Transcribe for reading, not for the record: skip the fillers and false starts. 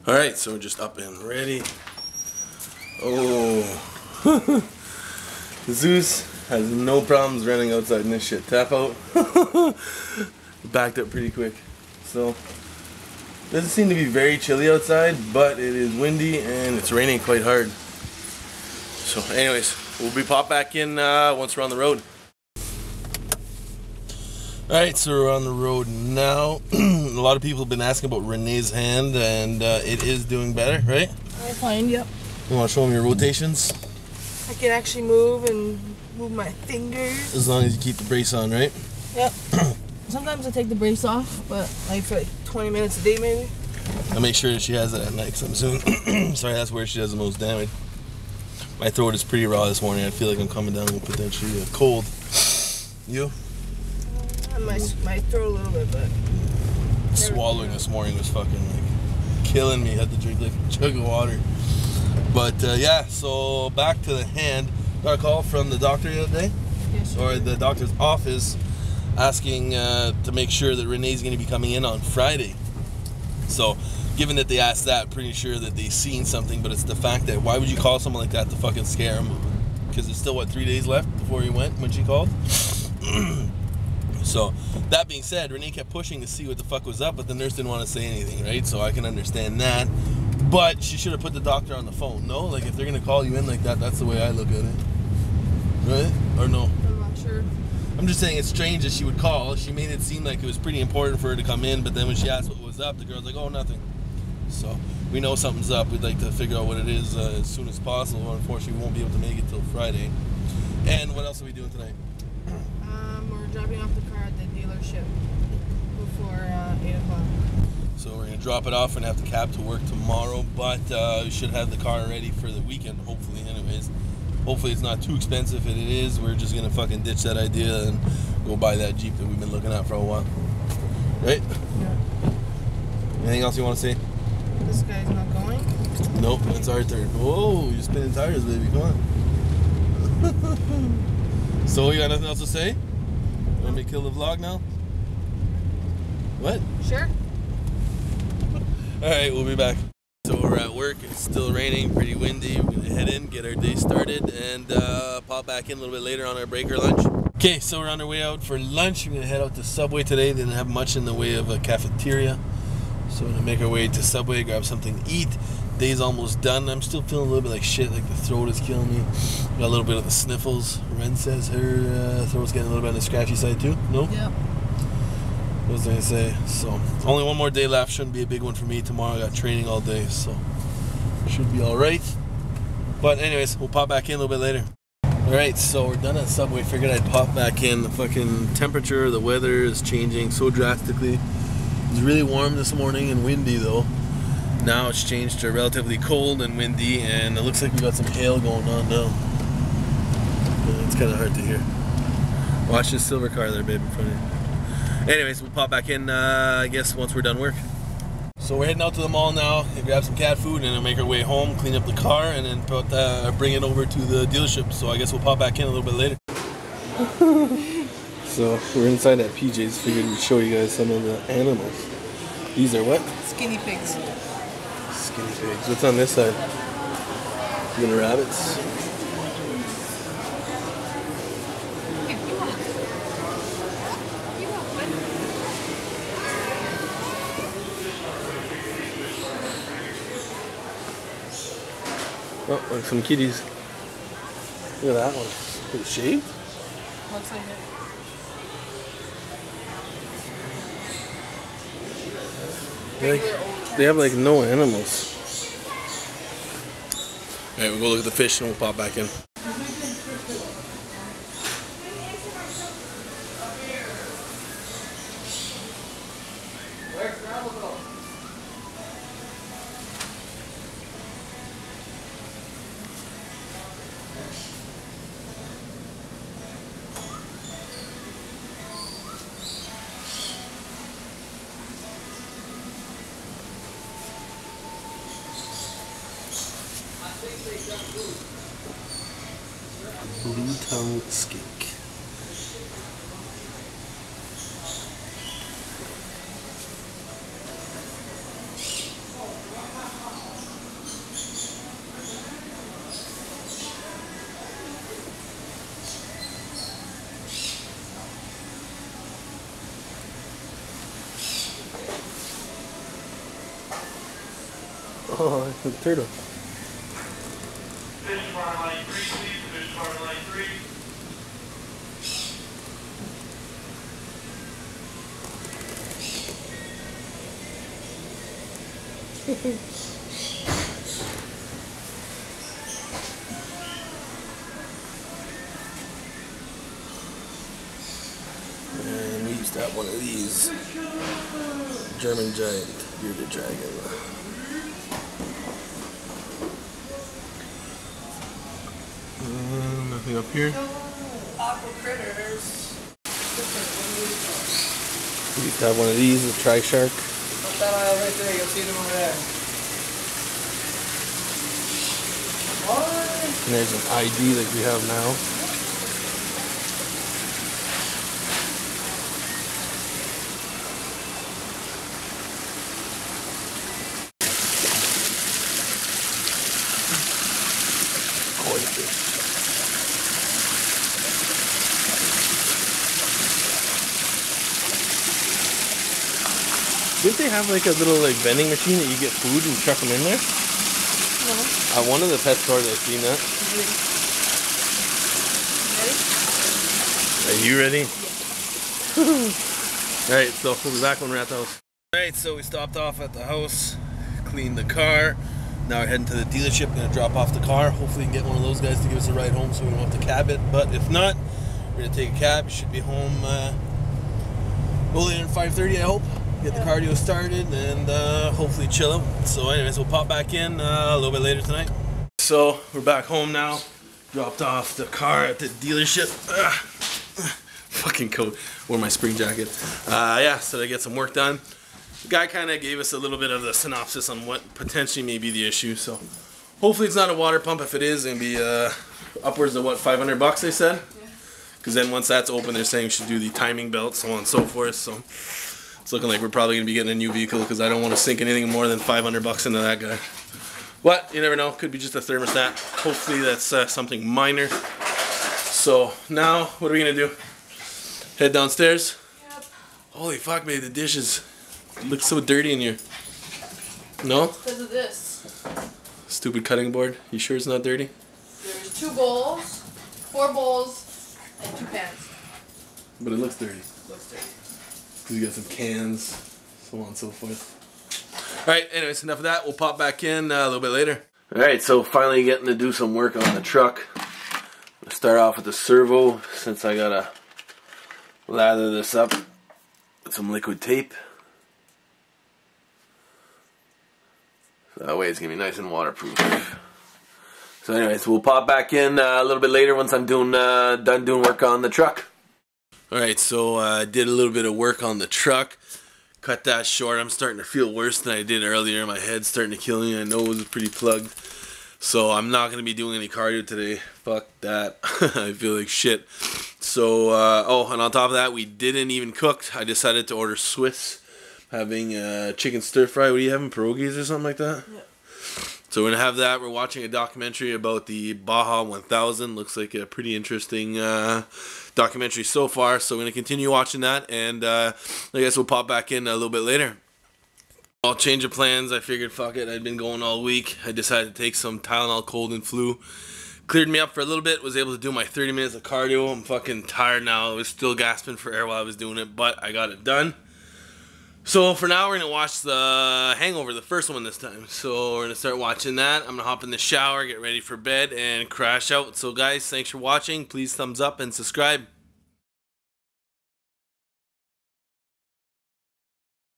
Alright, so we're just up and ready. Oh. Zeus has no problems running outside in this shit. Tap out. Backed up pretty quick. So, doesn't seem to be very chilly outside, but it is windy and it's raining quite hard. So anyways, we'll be pop back in once we're on the road. Alright, so we're on the road now. A lot of people have been asking about Renee's hand, and it is doing better, right? I find, yep. You want to show them your rotations? I can actually move and move my fingers. As long as you keep the brace on, right? Yep. Sometimes I take the brace off, but like for like 20 minutes a day maybe. I make sure that she has it at night, because I'm assuming, sorry, that's where she does the most damage. My throat is pretty raw this morning. I feel like I'm coming down with potentially a cold. You? My throat a little bit, but swallowing this morning was fucking like killing me. Had to drink like a jug of water. But yeah, so back to the hand. Got a call from the doctor the other day, yes, or the doctor's office, asking to make sure that Renee's going to be coming in on Friday. So, given that they asked that, pretty sure that they've seen something. But it's the fact that why would you call someone like that to fucking scare him? Because there's still what 3 days left before he went when she called. So, that being said, Renee kept pushing to see what the fuck was up, but the nurse didn't want to say anything, right? So I can understand that. But she should have put the doctor on the phone, no? Like, if they're going to call you in like that, that's the way I look at it. Right? Or no? I'm not sure. I'm just saying it's strange that she would call. She made it seem like it was pretty important for her to come in, but then when she asked what was up, the girl's like, oh, nothing. So, we know something's up. We'd like to figure out what it is as soon as possible. Unfortunately, we won't be able to make it till Friday. And what else are we doing tonight? We're dropping off the car at the dealership before 8 o'clock. So we're going to drop it off and have the cab to work tomorrow, but we should have the car ready for the weekend, hopefully anyways. Hopefully it's not too expensive. If it is, we're just going to fucking ditch that idea and go buy that Jeep that we've been looking at for a while. Right? Yeah. Anything else you want to say? This guy's not going? Nope, it's our turn. Whoa, you're spinning tires, baby. Come on. So, you got nothing else to say? Want me to kill the vlog now? What? Sure. Alright, we'll be back. So we're at work, it's still raining, pretty windy. We're gonna head in, get our day started, and pop back in a little bit later on our break or lunch. Okay, so we're on our way out for lunch. We're gonna head out to Subway today. They didn't have much in the way of a cafeteria. So we're gonna make our way to Subway, grab something to eat. Day's almost done. I'm still feeling a little bit like shit, like the throat is killing me. Got a little bit of the sniffles. Ren says her throat's getting a little bit on the scratchy side too. No? Yep. What was I gonna say? So, only one more day left. Shouldn't be a big one for me. Tomorrow I got training all day, so should be alright. But anyways, we'll pop back in a little bit later. Alright, so we're done at Subway. Figured I'd pop back in. The fucking temperature, the weather is changing so drastically. It was really warm this morning and windy though. Now it's changed to relatively cold and windy, and it looks like we got some hail going on now. It's kind of hard to hear. Watch this silver car there, babe, in front of you. Anyways, we'll pop back in, I guess, once we're done work. So we're heading out to the mall now and grab some cat food, and then make our way home, clean up the car, and then bring it over to the dealership. So I guess we'll pop back in a little bit later. So we're inside at PJ's. Figured we'd show you guys some of the animals. These are what? Skinny pigs. Skinny pigs. What's on this side? Little rabbits. Oh, like some kitties. Look at that one. Is it shaved? Looks like it. They have like no animals. Alright, we'll go look at the fish and we'll pop back in. Blue tongue skink. Oh, the turtle. Fish department line 3, please. Fish department line 3. And we used to have one of these. German giant bearded dragon. Nothing up here. Aqua critters. We used to have one of these, a tri-shark. Up that aisle right there, you'll see them over there. What? And there's an ID like we have now. Koi fish. Didn't they have like a little like vending machine that you get food and chuck them in there? No. At one of the pet stores I've seen that. Ready? Are you ready? Yeah. Alright, so we'll be back when we're at the house. Alright, so we stopped off at the house, cleaned the car. Now we're heading to the dealership, gonna drop off the car. Hopefully we can get one of those guys to give us a ride home so we don't have to cab it. But if not, we're gonna take a cab. We should be home no later than 5:30, I hope. Get the cardio started and hopefully chill out. So anyways, we'll pop back in a little bit later tonight. So we're back home now. Dropped off the car at the dealership. Fucking coat. Wore my spring jacket. Yeah, so to get some work done. The guy kind of gave us a little bit of the synopsis on what potentially may be the issue. So hopefully it's not a water pump. If it is, it'll be upwards of what, $500 they said? Because then once that's open, they're saying we should do the timing belt, so on and so forth. So it's looking like we're probably going to be getting a new vehicle because I don't want to sink anything more than $500 into that guy. But you never know. Could be just a thermostat. Hopefully that's something minor. So now, what are we going to do? Head downstairs? Yep. Holy fuck, man, the dishes look so dirty in here. No? Because of this. Stupid cutting board. You sure it's not dirty? There's 2 bowls, 4 bowls, and 2 pans. But it looks dirty. Looks dirty. Because you got some cans, so on and so forth. Alright, anyways, enough of that. We'll pop back in a little bit later. Alright, so finally getting to do some work on the truck. Let's start off with the servo, since I gotta lather this up with some liquid tape. So that way it's gonna be nice and waterproof. So anyways, we'll pop back in a little bit later once I'm done doing work on the truck. Alright, so I did a little bit of work on the truck. Cut that short. I'm starting to feel worse than I did earlier. My head's starting to kill me. My nose is pretty plugged. So I'm not going to be doing any cardio today. Fuck that. I feel like shit. So, oh, and on top of that, we didn't even cook. I decided to order Swiss. Having chicken stir fry. What are you having? Pierogies or something like that? Yeah. So we're going to have that. We're watching a documentary about the Baja 1000. Looks like a pretty interesting documentary so far. So we're going to continue watching that. And I guess we'll pop back in a little bit later. I'll change of plans. I figured, fuck it. I'd been going all week. I decided to take some Tylenol cold and flu. Cleared me up for a little bit. Was able to do my 30 minutes of cardio. I'm fucking tired now. I was still gasping for air while I was doing it. But I got it done. So for now, we're going to watch The Hangover, the first one this time. So we're going to start watching that. I'm going to hop in the shower, get ready for bed, and crash out. So guys, thanks for watching. Please thumbs up and subscribe.